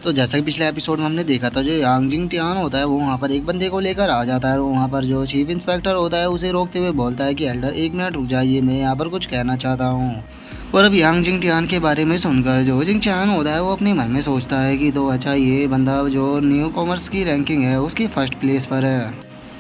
तो जैसा कि पिछले एपिसोड में हमने देखा था, जो यांग जिंग टियान होता है वो वहाँ पर एक बंदे को लेकर आ जाता है और वहाँ पर जो चीफ इंस्पेक्टर होता है उसे रोकते हुए बोलता है कि एल्डर एक मिनट रुक जाइए, मैं यहाँ पर कुछ कहना चाहता हूँ। और अब यांग जिंग टियान के बारे में सुनकर जो जिंग चान होता है वो अपने मन में सोचता है कि तो अच्छा, ये बंदा जो न्यू कॉमर्स की रैंकिंग है उसकी फर्स्ट प्लेस पर है।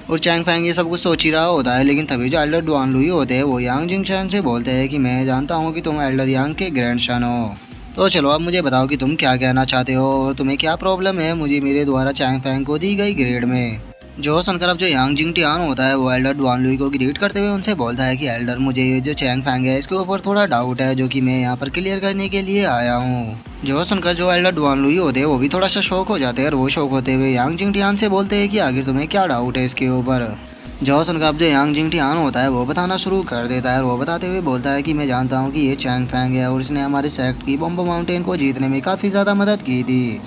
और चैंग फैंग ये सब कुछ सोच ही रहा होता है, लेकिन तभी जो एल्डर डुआन लुई होते हैं वो यांग जिंग चैन से बोलते हैं कि मैं जानता हूँ कि तुम एल्डर यांग के ग्रैंडसन हो। तो चलो अब मुझे बताओ कि तुम क्या कहना चाहते हो और तुम्हें क्या प्रॉब्लम है मुझे मेरे द्वारा चैंग फैंग को दी गई ग्रेड में। जो सुनकर अब जो यांग जिंग टियान होता है वो एल्डर डुआन लुई को ग्रीट करते हुए उनसे बोलता है कि एल्डर, मुझे ये जो चैंग फैंग है इसके ऊपर थोड़ा डाउट है, जो कि मैं यहाँ पर क्लियर करने के लिए आया हूँ। जो सुनकर जो एल्डर डुआन लुई होते हैं वो भी थोड़ा सा शौक हो जाते हैं और वो शौक होते हुए यांग जिंग टियान से बोलते हैं कि आखिर तुम्हें क्या डाउट है इसके ऊपर। जो सुनकर अब जो यांग जिंग टियान होता है वो बताना शुरू कर देता है और वो बताते हुए बोलता है कि मैं जानता हूँ कि ये चैंग फैंग है और इसने हमारे सेक्ट की बम्बो माउंटेन को जीतने में काफ़ी ज़्यादा मदद की थी।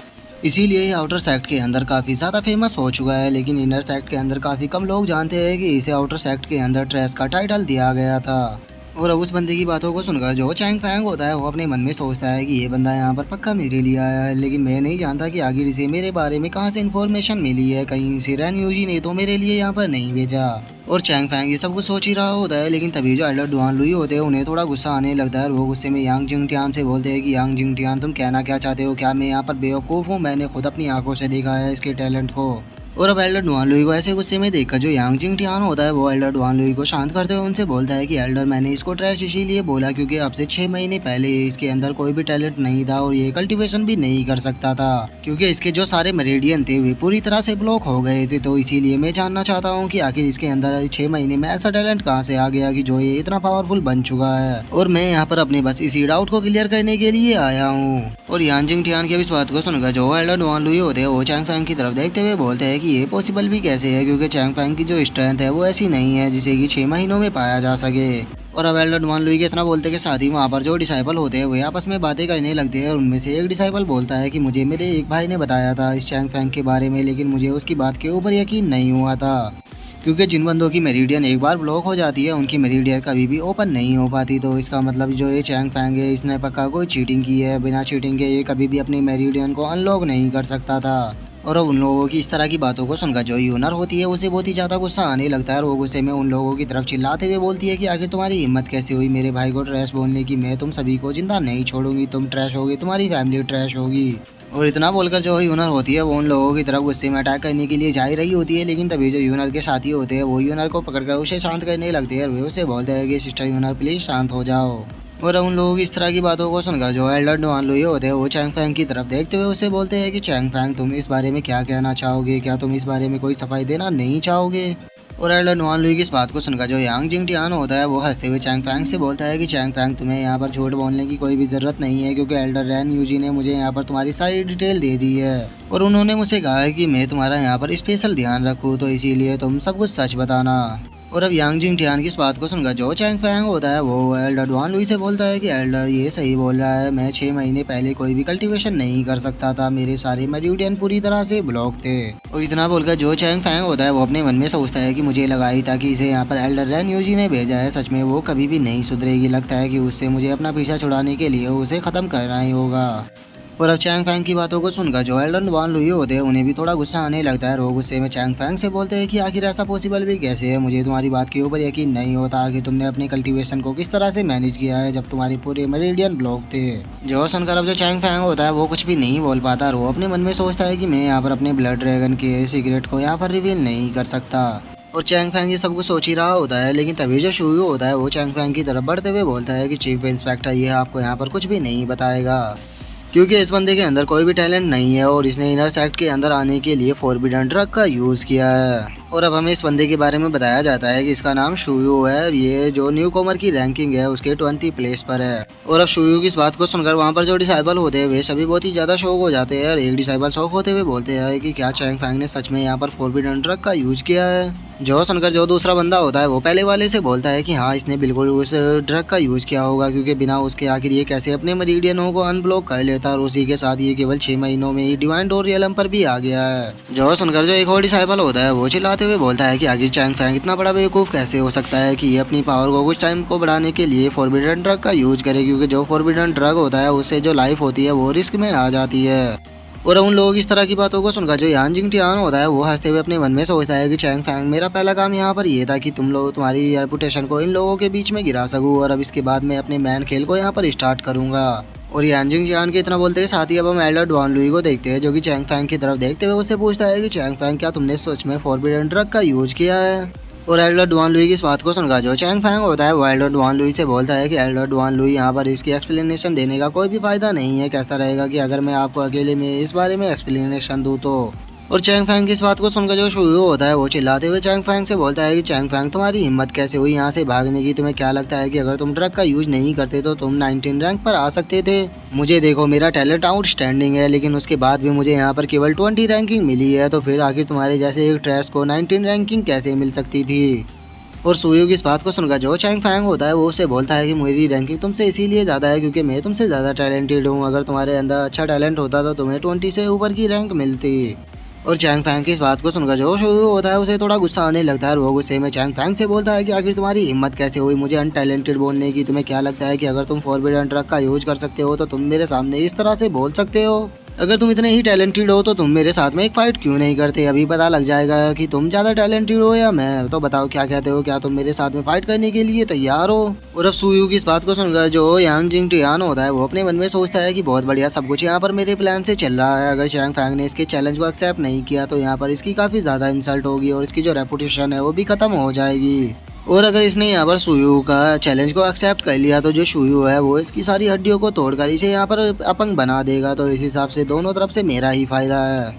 इसीलिए ये आउटर सेक्ट के अंदर काफ़ी ज़्यादा फेमस हो चुका है, लेकिन इनर सेक्ट के अंदर काफ़ी कम लोग जानते हैं कि इसे आउटर सेक्ट के अंदर ट्रेस का टाइटल दिया गया था। और अब उस बंदे की बातों को सुनकर जो चैंग फैंग होता है वो अपने मन में सोचता है कि ये बंदा यहाँ पर पक्का मेरे लिए आया है, लेकिन मैं नहीं जानता कि आखिर इसे मेरे बारे में कहाँ से इन्फॉर्मेशन मिली है, कहीं इसे रैन यूजी ने तो मेरे लिए यहाँ पर नहीं भेजा। और चैंग फैंग ये सब कुछ सोच ही रहा होता है, लेकिन तभी जो एल्डर डुआन लुई होते हैं उन्हें थोड़ा गुस्सा आने लगता है और वो गुस्से में यांग जिंग टियान से बोलते हैं कि यांग जिंग टियान, तुम कहना क्या चाहते हो? क्या मैं यहाँ पर बेवकूफ़ हूँ? मैंने खुद अपनी आंखों से देखा है इसके टैलेंट को। और अब एल्डर डुआन लुई को ऐसे गुस्से में देखकर जो यांग जिंग टियान होता है वो एल्डर डुआन लुई को शांत करते हुए उनसे बोलता है कि एल्डर, मैंने इसको ट्रैश इसीलिए बोला क्योंकि अब से 6 महीने पहले इसके अंदर कोई भी टैलेंट नहीं था और ये कल्टीवेशन भी नहीं कर सकता था, क्योंकि इसके जो सारे मेरिडियन थे वे पूरी तरह से ब्लॉक हो गए थे। तो इसीलिए मैं जानना चाहता हूँ कि आखिर इसके अंदर 6 महीने में ऐसा टैलेंट कहाँ से आ गया कि जो ये इतना पावरफुल बन चुका है। और मैं यहाँ पर अपने बस इसी डाउट को क्लियर करने के लिए आया हूँ। और यांग जिंग टियान की इस बात को सुनकर जो एल्डर डुआन लुई होते हैं वो चैंग फैंग की तरफ देखते हुए बोलते हैं कि ये पॉसिबल भी कैसे है, क्योंकि चैंग फैंग की जो स्ट्रेंथ है वो ऐसी नहीं है जिसे कि 6 महीनों में पाया जा सके। और अब एल्डर डुआन लुई के इतना बोलते के साथ ही वहाँ पर जो डिसाइपल होते हैं वे आपस में बातें करने लगते हैं और उनमें से एक डिसाइपल बोलता है कि मुझे मेरे एक भाई ने बताया था इस चैंग फैंग के बारे में, लेकिन मुझे उसकी बात के ऊपर यकीन नहीं हुआ था, क्योंकि जिन बंदों की मेरिडियन एक बार ब्लॉक हो जाती है उनकी मेरिडियन कभी भी ओपन नहीं हो पाती। तो इसका मतलब जो ये चैंग फैंग है इसने पक्का कोई चीटिंग की है, बिना चीटिंग के ये कभी भी अपनी मेरिडियन को अनलॉक नहीं कर सकता था। और अब उन लोगों की इस तरह की बातों को सुनकर जो यूनर होती है उसे बहुत ही ज़्यादा गुस्सा आने लगता है और वो गुस्से में उन लोगों की तरफ चिल्लाते हुए बोलती है कि आखिर तुम्हारी हिम्मत कैसे हुई मेरे भाई को ट्रैश बोलने की? मैं तुम सभी को जिंदा नहीं छोड़ूंगी, तुम ट्रैश होगी, तुम्हारी फैमिली ट्रैश होगी। और इतना बोलकर जो यूनर होती है वो उन लोगों की तरफ गुस्से में अटैक करने के लिए जा ही रही होती है, लेकिन तभी जो यूनर के साथी होते हैं वो यूनर को पकड़कर उसे शांत करने लगते हैं और वे उसे बोलते हैं कि सिस्टर यूनर प्लीज शांत हो जाओ। और उन लोगों की इस तरह की बातों को सुनकर जो एल्डर डुआन लुई होते हैं वो चैंग फैंग की तरफ देखते हुए उसे बोलते हैं कि चैंग फैंग, तुम इस बारे में क्या कहना चाहोगे? क्या तुम इस बारे में कोई सफाई देना नहीं चाहोगे? और एल्डर डुआन लुई की इस बात को सुनकर जो यांग जिंग टियान होता है वो हंसते हुए चैंग फैंग से बोलता है कि चैंग फैंग, तुम्हें यहाँ पर झूठ बोलने की कोई भी ज़रूरत नहीं है, क्योंकि एल्डर रैन यूजी ने मुझे यहाँ पर तुम्हारी सारी डिटेल दे दी है और उन्होंने मुझसे कहा है कि मैं तुम्हारा यहाँ पर स्पेशल ध्यान रखूँ, तो इसीलिए तुम सब कुछ सच बताना। और अब यांग जिंग टियान की इस बात को सुनकर जो चैंग फैंग होता है वो एल्डर डुआन लुई से बोलता है कि एल्डर ये सही बोल रहा है, मैं 6 महीने पहले कोई भी कल्टीवेशन नहीं कर सकता था, मेरे सारे मेरिडियन पूरी तरह से ब्लॉक थे। और इतना बोलकर जो चैंग फैंग होता है वो अपने मन में सोचता है कि मुझे लगा ही था कि इसे यहाँ पर एल्डर रैन यूजी ने भेजा है, सच में वो कभी भी नहीं सुधरेगी, लगता है कि उससे मुझे अपना पीछा छुड़ाने के लिए उसे ख़त्म करना ही होगा। और अब चैंग फैंग की बातों को सुनकर जो एल्डर डुआन लुई होते हैं उन्हें भी थोड़ा गुस्सा आने लगता है और वो गुस्से में चैंग फैंग से बोलते हैं कि आखिर ऐसा पॉसिबल भी कैसे है? मुझे तुम्हारी बात के ऊपर यकीन नहीं होता, आखिर तुमने अपने कल्टीवेशन को किस तरह से मैनेज किया है जब तुम्हारे पूरे मेरिडियन ब्लॉक थे। जो सुनकर अब जो चैंग फैंग होता है वो कुछ भी नहीं बोल पाता और वो अपने मन में सोचता है कि मैं यहाँ पर अपने ब्लड ड्रैगन के सीक्रेट को यहाँ पर रिवील नहीं कर सकता। और चैंग फैंग ये सब कुछ सोच ही रहा होता है, लेकिन तभी जो शुयू होता है वो चैंग फैंग की तरफ बढ़ते हुए बोलता है कि चीफ इंस्पेक्टर, ये आपको यहाँ पर कुछ भी नहीं बताएगा, क्योंकि इस बंदे के अंदर कोई भी टैलेंट नहीं है और इसने इनर सेक्ट के अंदर आने के लिए फॉरबिडन ड्रग का यूज़ किया है। और अब हमें इस बंदे के बारे में बताया जाता है कि इसका नाम शुयू है और ये जो न्यू कॉमर की रैंकिंग है उसके 20 प्लेस पर है। और अब शुयू की इस बात को सुनकर वहाँ पर जो डिसाइबल होते हैं वे सभी बहुत ही ज़्यादा शौक हो जाते हैं और एक डिसाइबल शौक होते हुए बोलते हैं कि क्या चैंग फैंग ने सच में यहाँ पर फॉरबिडन ड्रग का यूज किया है। जो सुनकर जो दूसरा बंदा होता है वो पहले वाले से बोलता है कि हाँ, इसने बिल्कुल उस ड्रग का यूज किया होगा, क्योंकि बिना उसके आखिर ये कैसे अपने मेरिडियनों को अनब्लॉक कर लेता और उसी के साथ ये केवल 6 महीनों में ही डिवाइन डोर रियलम पर भी आ गया है। जो सुनकर जो एक और डिसाइबल होता है वो चिल्लाते हुए बोलता है कि आखिर चैंग फैंग इतना बड़ा बेवकूफ़ कैसे हो सकता है कि ये अपनी पावर को कुछ टाइम को बढ़ाने के लिए फॉरबिडन ड्रग का यूज करे, क्योंकि जो फॉरबिडन ड्रग होता है उससे जो लाइफ होती है वो रिस्क में आ जाती है। और उन लोगों की इस तरह की बातों को सुनकर जो यान जिंग टियान होता है वो हंसते हुए अपने मन में सोचता है कि चैंग फैंग, मेरा पहला काम यहाँ पर ये था कि तुम लोग तुम्हारी रेपुटेशन को इन लोगों के बीच में गिरा सकूं, और अब इसके बाद मैं अपने मैन खेल को यहाँ पर स्टार्ट करूंगा। और यान जिंग टियान के इतना बोलते के साथ ही अब हम एल्डर डॉन लुई को देखते हैं, जो कि चैंग फैंग की तरफ देखते हुए उससे पूछता है कि चैंग फैंग, क्या तुमने सच में फॉरबिडन ड्रग का यूज किया है? और एल्डर डुआन लुई की इस बात को सुनकर जो चैंग फैंग होता है वो एल्डर डुआन लुई से बोलता है कि एल्डर डुआन लुई, यहाँ पर इसकी एक्सप्लेनेशन देने का कोई भी फायदा नहीं है। कैसा रहेगा कि अगर मैं आपको अकेले में इस बारे में एक्सप्लेनेशन दूँ तो? और चैंग फैंग की इस बात को सुनकर जो शुरू होता है वो चिल्लाते हुए चैंग फैंग से बोलता है कि चैंग फैंग, तुम्हारी हिम्मत कैसे हुई यहाँ से भागने की? तुम्हें क्या लगता है कि अगर तुम ड्रग का यूज नहीं करते तो तुम 19 रैंक पर आ सकते थे? मुझे देखो, मेरा टैलेंट आउटस्टैंडिंग है, लेकिन उसके बाद भी मुझे यहाँ पर केवल 20 रैंकिंग मिली है, तो फिर आखिर तुम्हारे जैसे एक ट्रैश को 19 रैंकिंग कैसे मिल सकती थी? और सुयू की इस बात को सुनकर जो चैंग फैंग होता है वो उससे बोलता है कि मेरी रैंकिंग तुमसे इसीलिए ज़्यादा है क्योंकि मैं तुमसे ज़्यादा टैलेंटेड हूँ। अगर तुम्हारे अंदर अच्छा टैलेंट होता तो तुम्हें 20 से ऊपर की रैंक मिलती। और चैंग फैंग की इस बात को सुनकर जो शुरू होता है उसे थोड़ा गुस्सा आने लगता है, और वो गुस्से में चैंग फैंग से बोलता है कि आखिर तुम्हारी हिम्मत कैसे हुई मुझे अनटैलेंटेड बोलने की? तुम्हें क्या लगता है कि अगर तुम फॉरबिडन ड्रग का यूज कर सकते हो तो तुम मेरे सामने इस तरह से बोल सकते हो? अगर तुम इतने ही टैलेंटेड हो तो तुम मेरे साथ में एक फाइट क्यों नहीं करते? अभी पता लग जाएगा कि तुम ज़्यादा टैलेंटेड हो या मैं। तो बताओ क्या कहते हो, क्या तुम मेरे साथ में फाइट करने के लिए तैयार हो? और अब सुयू की इस बात को सुनकर जो यांग जिंग टियान होता है वो अपने मन में सोचता है कि बहुत बढ़िया, सब कुछ यहाँ पर मेरे प्लान से चल रहा है। अगर चैंग फैंग ने इसके चैलेंज को एक्सेप्ट नहीं किया तो यहाँ पर इसकी काफ़ी ज़्यादा इंसल्ट होगी और इसकी जो रेपुटेशन है वो भी खत्म हो जाएगी। और अगर इसने यहाँ पर शुयू का चैलेंज को एक्सेप्ट कर लिया तो जो शुयू है वो इसकी सारी हड्डियों को तोड़कर इसे यहाँ पर अपंग बना देगा। तो इस हिसाब से दोनों तरफ से मेरा ही फायदा है।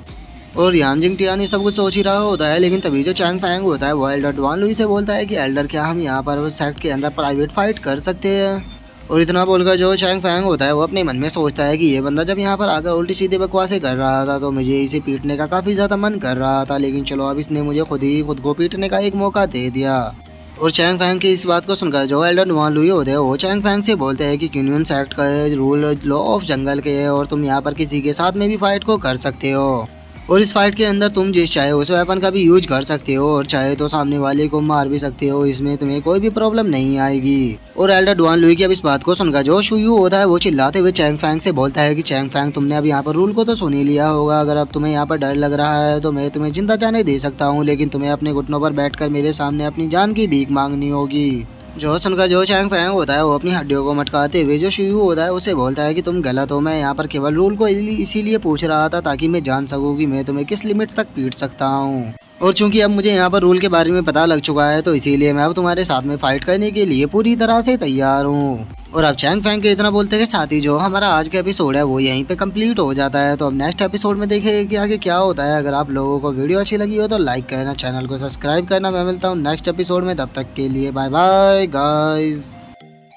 और यान जिंग टियान ये सब कुछ सोच ही रहा होता है, लेकिन तभी जो चैंग फैंग होता है वो एल्डर डुआन लुई से बोलता है कि एल्डर, क्या हम यहाँ पर सेक्ट के अंदर प्राइवेट फाइट कर सकते हैं? और इतना बोलकर जो चैंग फैंग होता है वो अपने मन में सोचता है कि ये बंदा जब यहाँ पर आकर उल्टी सीधे बकवासें कर रहा था तो मुझे इसे पीटने का काफ़ी ज़्यादा मन कर रहा था, लेकिन चलो अब इसने मुझे खुद को पीटने का एक मौका दे दिया। और चैंग फैंग की इस बात को सुनकर जो एल्डर डुआन लुई होते हैं वो चैंग फैंग से बोलते हैं कि क्यूनियन सेक्ट का रूल लॉ ऑफ जंगल के है और तुम यहाँ पर किसी के साथ में भी फाइट को कर सकते हो, और इस फाइट के अंदर तुम जिस चाहे उस वेपन का भी यूज कर सकते हो और चाहे तो सामने वाले को मार भी सकते हो, इसमें तुम्हें कोई भी प्रॉब्लम नहीं आएगी। और एल्डर डुआन लुई की अब इस बात को सुनकर जो शुयू होता है वो चिल्लाते हुए चैंग फैंग से बोलता है कि चैंग फैंग, तुमने अब यहाँ पर रूल को तो सुन ही लिया होगा। अगर अब तुम्हें यहाँ पर डर लग रहा है तो मैं तुम्हें जिंदा जाने दे सकता हूँ, लेकिन तुम्हें अपने घुटनों पर बैठकर मेरे सामने अपनी जान की भीख मांगनी होगी। जो सुनकर जो चैंग फैंग होता है वो अपनी हड्डियों को मटकाते हुए जो शुयू होता है उसे बोलता है कि तुम गलत हो, मैं यहाँ पर केवल रूल को इसीलिए पूछ रहा था ताकि मैं जान सकूँ कि मैं तुम्हें किस लिमिट तक पीट सकता हूँ। और चूंकि अब मुझे यहाँ पर रूल के बारे में पता लग चुका है तो इसीलिए मैं अब तुम्हारे साथ में फाइट करने के लिए पूरी तरह से तैयार हूँ। और अब चैंग फैंग के इतना बोलते के साथ ही जो हमारा आज का एपिसोड है वो यहीं पे कंप्लीट हो जाता है। तो अब नेक्स्ट एपिसोड में देखेंगे कि आगे क्या होता है। अगर आप लोगों को वीडियो अच्छी लगी हो तो लाइक करना, चैनल को सब्सक्राइब करना। मैं मिलता हूँ नेक्स्ट एपिसोड में, तब तक के लिए बाय बाय गाइज।